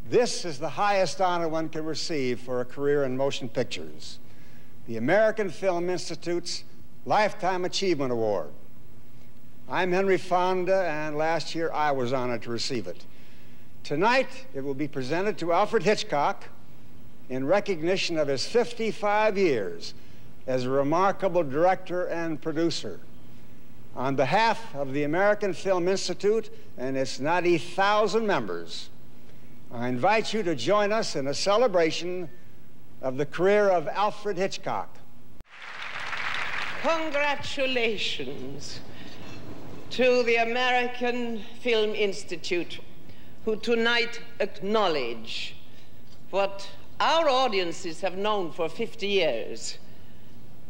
This is the highest honor one can receive for a career in motion pictures, the American Film Institute's Lifetime Achievement Award. I'm Henry Fonda, and last year I was honored to receive it. Tonight, it will be presented to Alfred Hitchcock in recognition of his 55 years as a remarkable director and producer. On behalf of the American Film Institute and its 90,000 members, I invite you to join us in a celebration of the career of Alfred Hitchcock. Congratulations to the American Film Institute, who tonight acknowledge what our audiences have known for 50 years,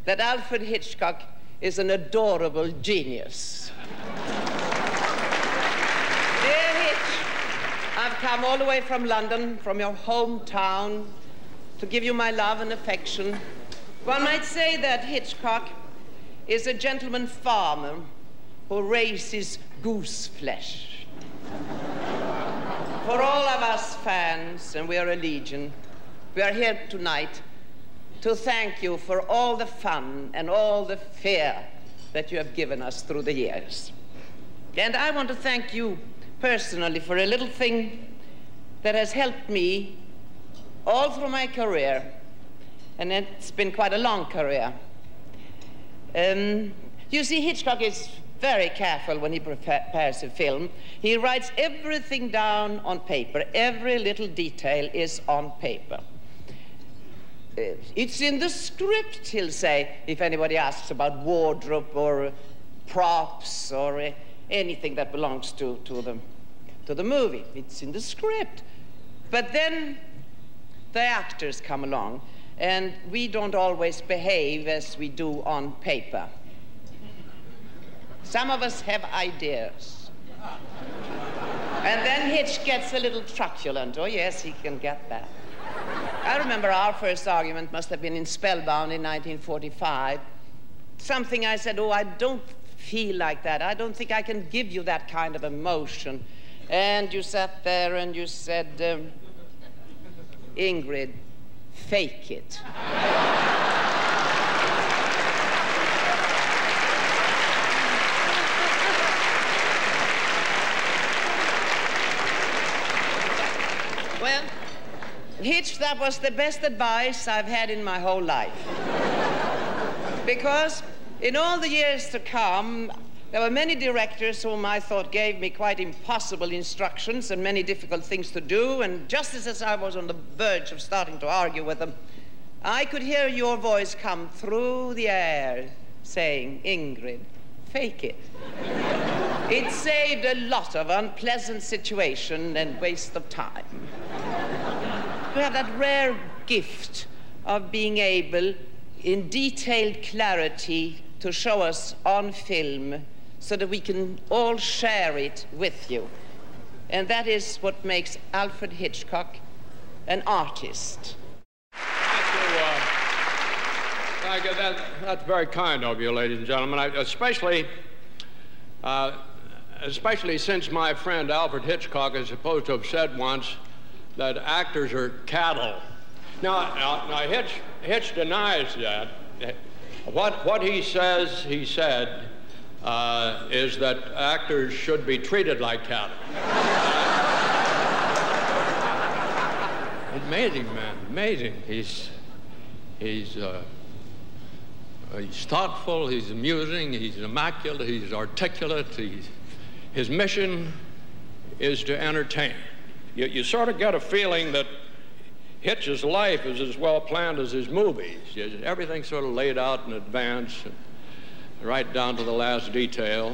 that Alfred Hitchcock is an adorable genius. Dear Hitch, I've come all the way from London, from your hometown, to give you my love and affection. One might say that Hitchcock is a gentleman farmer who raises goose flesh. For all of us fans, and we are a legion, we are here tonight to thank you for all the fun and all the fear that you have given us through the years. And I want to thank you personally for a little thing that has helped me all through my career, and it's been quite a long career. You see, Hitchcock is very careful when he prepares a film. He writes everything down on paper. Every little detail is on paper. It's in the script, he'll say, if anybody asks about wardrobe or props or anything that belongs to the movie. It's in the script. But then the actors come along, and we don't always behave as we do on paper. Some of us have ideas. And then Hitch gets a little truculent. Oh, yes, he can get that. I remember our first argument must have been in Spellbound in 1945. Something I said, oh, I don't feel like that. I don't think I can give you that kind of emotion. And you sat there and you said, Ingrid, fake it. Well, Hitch, that was the best advice I've had in my whole life. Because in all the years to come, there were many directors whom I thought gave me quite impossible instructions and many difficult things to do, and just as I was on the verge of starting to argue with them, I could hear your voice come through the air saying, Ingrid, fake it. It saved a lot of unpleasant situation and waste of time. You have that rare gift of being able, in detailed clarity, to show us on film so that we can all share it with you. And that is what makes Alfred Hitchcock an artist. Thank you. That's very kind of you, ladies and gentlemen. Especially since my friend Alfred Hitchcock is supposed to have said once that actors are cattle. Now Hitch denies that. What he said is that actors should be treated like cattle. Amazing, man, amazing. He's thoughtful, he's amusing, he's immaculate, he's articulate. His mission is to entertain. You sort of get a feeling that Hitch's life is as well planned as his movies. Everything's sort of laid out in advance, right down to the last detail.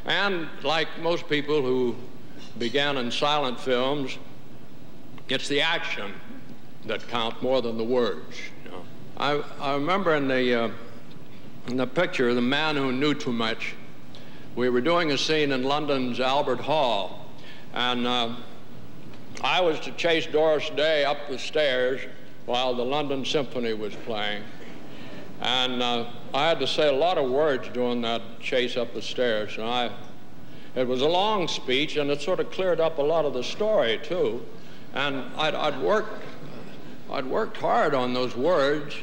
And like most people who began in silent films, it's the action that counts more than the words. You know? I remember in the picture, The Man Who Knew Too Much, we were doing a scene in London's Albert Hall, and I was to chase Doris Day up the stairs while the London Symphony was playing. And I had to say a lot of words during that chase up the stairs. And it was a long speech, and it sort of cleared up a lot of the story, too. And I'd worked hard on those words,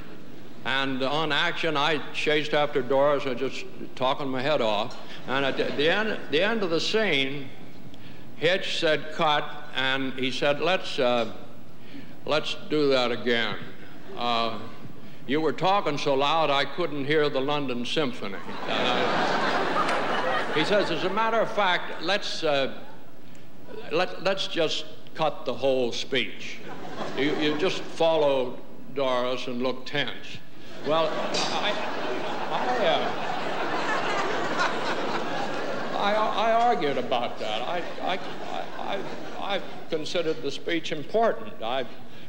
and on action I chased after Doris and just talking my head off. And at the end of the scene, Hitch said cut, and he said, let's do that again. You were talking so loud I couldn't hear the London Symphony. He says, as a matter of fact, let's just cut the whole speech. You just follow Doris and look tense. Well, I argued about that. I considered the speech important.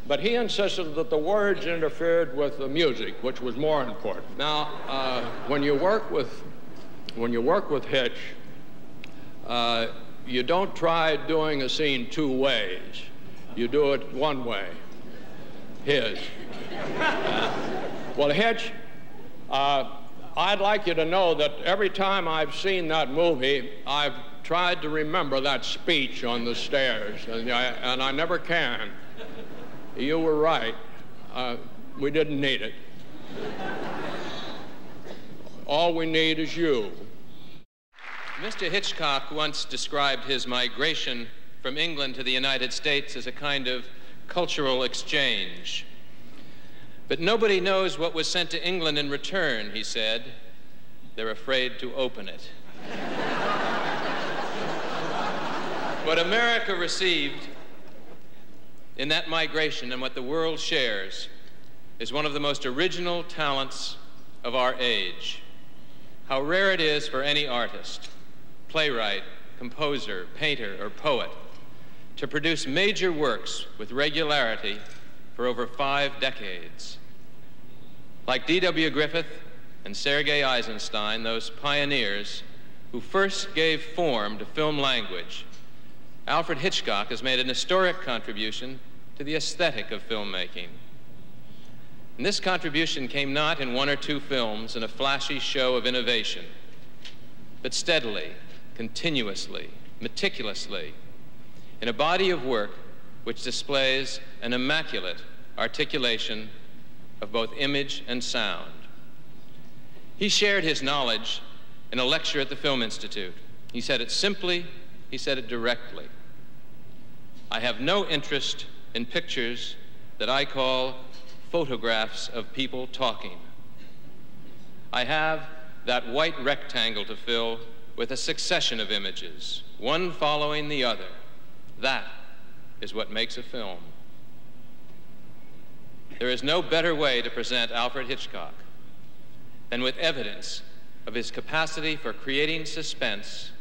But he insisted that the words interfered with the music, which was more important. Now, when you work with Hitch, you don't try doing a scene two ways. You do it one way, his. Well, Hitch, I'd like you to know that every time I've seen that movie, I've tried to remember that speech on the stairs, and I never can. You were right. We didn't need it. All we need is you. Mr. Hitchcock once described his migration from England to the United States as a kind of cultural exchange. But nobody knows what was sent to England in return, he said. They're afraid to open it. What America received in that migration and what the world shares is one of the most original talents of our age. How rare it is for any artist, playwright, composer, painter, or poet to produce major works with regularity for over 5 decades. Like D.W. Griffith and Sergei Eisenstein, those pioneers who first gave form to film language, Alfred Hitchcock has made an historic contribution to the aesthetic of filmmaking. And this contribution came not in 1 or 2 films and a flashy show of innovation, but steadily, continuously, meticulously, in a body of work which displays an immaculate articulation of both image and sound. He shared his knowledge in a lecture at the Film Institute. He said it simply, he said it directly. I have no interest in pictures that I call photographs of people talking. I have that white rectangle to fill with a succession of images, one following the other. That is what makes a film. There is no better way to present Alfred Hitchcock than with evidence of his capacity for creating suspense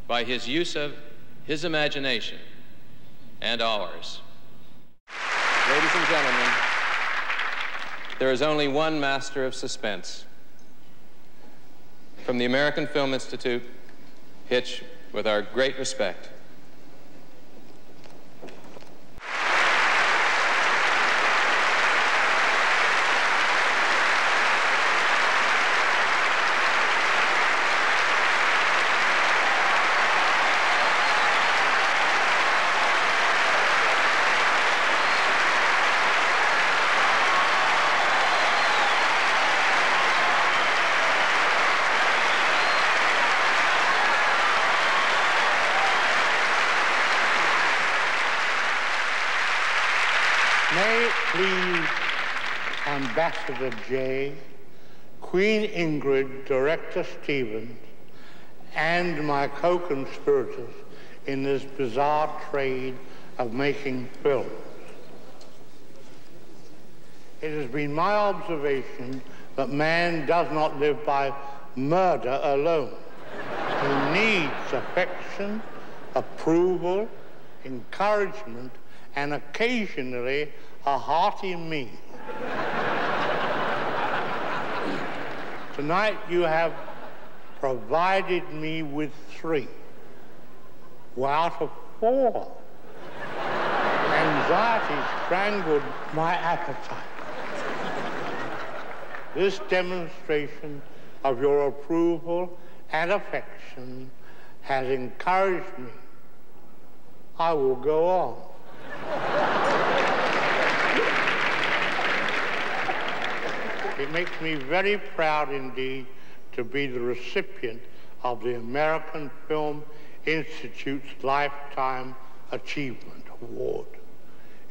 by his use of his imagination and ours. Ladies and gentlemen, there is only one master of suspense. From the American Film Institute, Hitch, with our great respect. May it please Ambassador J, Queen Ingrid, Director Stevens, and my co-conspirators in this bizarre trade of making films. It has been my observation that man does not live by murder alone. He needs affection, approval, encouragement, and occasionally a hearty meal. Tonight you have provided me with 3. Well, out of 4. Anxiety strangled my appetite. This demonstration of your approval and affection has encouraged me. I will go on. It makes me very proud indeed to be the recipient of the American Film Institute's Lifetime Achievement Award.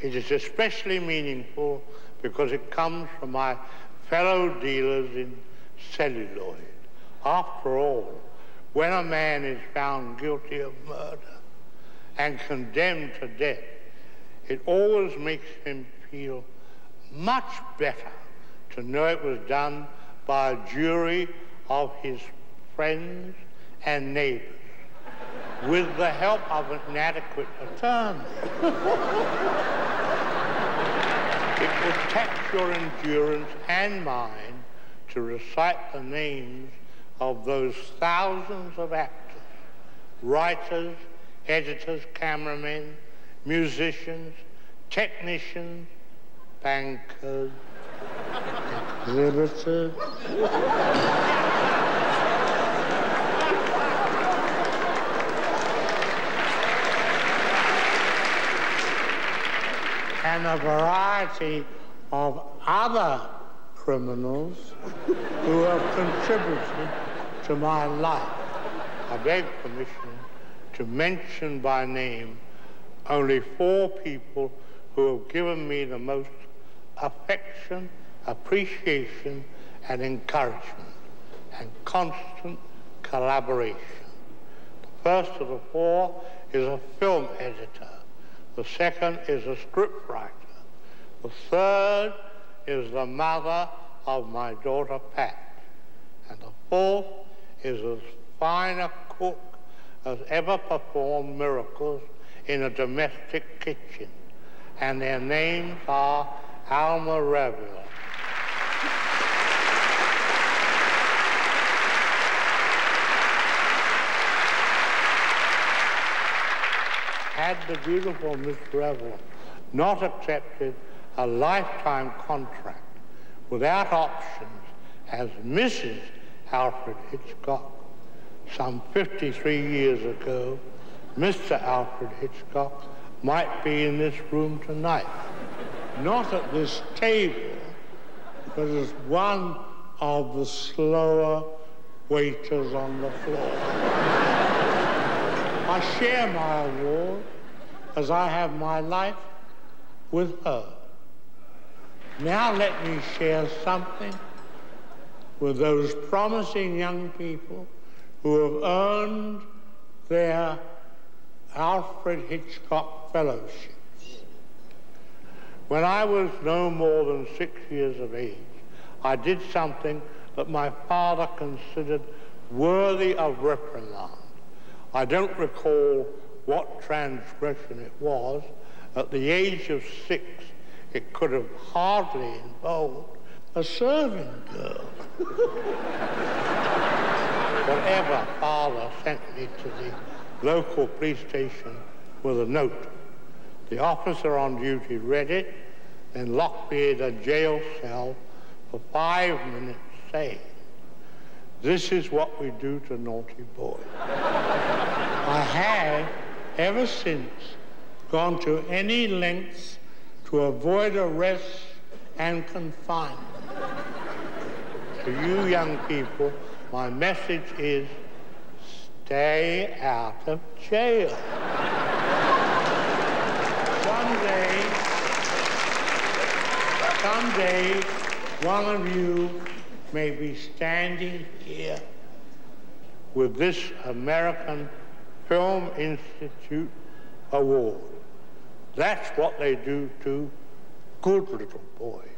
It is especially meaningful because it comes from my fellow dealers in celluloid. After all, when a man is found guilty of murder and condemned to death, it always makes him feel much better to know it was done by a jury of his friends and neighbors with the help of an inadequate attorney. It will tax your endurance and mine to recite the names of those thousands of actors, writers, editors, cameramen, musicians, technicians, bankers, exhibitors, and a variety of other criminals who have contributed to my life. I beg permission to mention by name only 4 people who have given me the most affection, appreciation, and encouragement, and constant collaboration. The first of the 4 is a film editor. The second is a scriptwriter. The third is the mother of my daughter Pat. And the fourth is as fine a cook as ever performed miracles in a domestic kitchen. And their names are Alma Revill, had the beautiful Miss Revill not accepted a lifetime contract without options as Mrs. Alfred Hitchcock some 53 years ago, Mr. Alfred Hitchcock might be in this room tonight. Not at this table, but as one of the slower waiters on the floor. I share my award, as I have my life, with her. Now let me share something with those promising young people who have earned their Alfred Hitchcock fellowships. When I was no more than 6 years of age, I did something that my father considered worthy of reprimand. I don't recall what transgression it was. At the age of 6, it could have hardly involved a serving girl. Whatever, father sent me to the local police station with a note. The officer on duty read it, then locked me in a jail cell for 5 minutes, saying, "This is what we do to naughty boys." I have, ever since, gone to any lengths to avoid arrest and confinement. To you young people, my message is, stay out of jail. Someday, one of you may be standing here with this American Film Institute award. That's what they do to good little boys.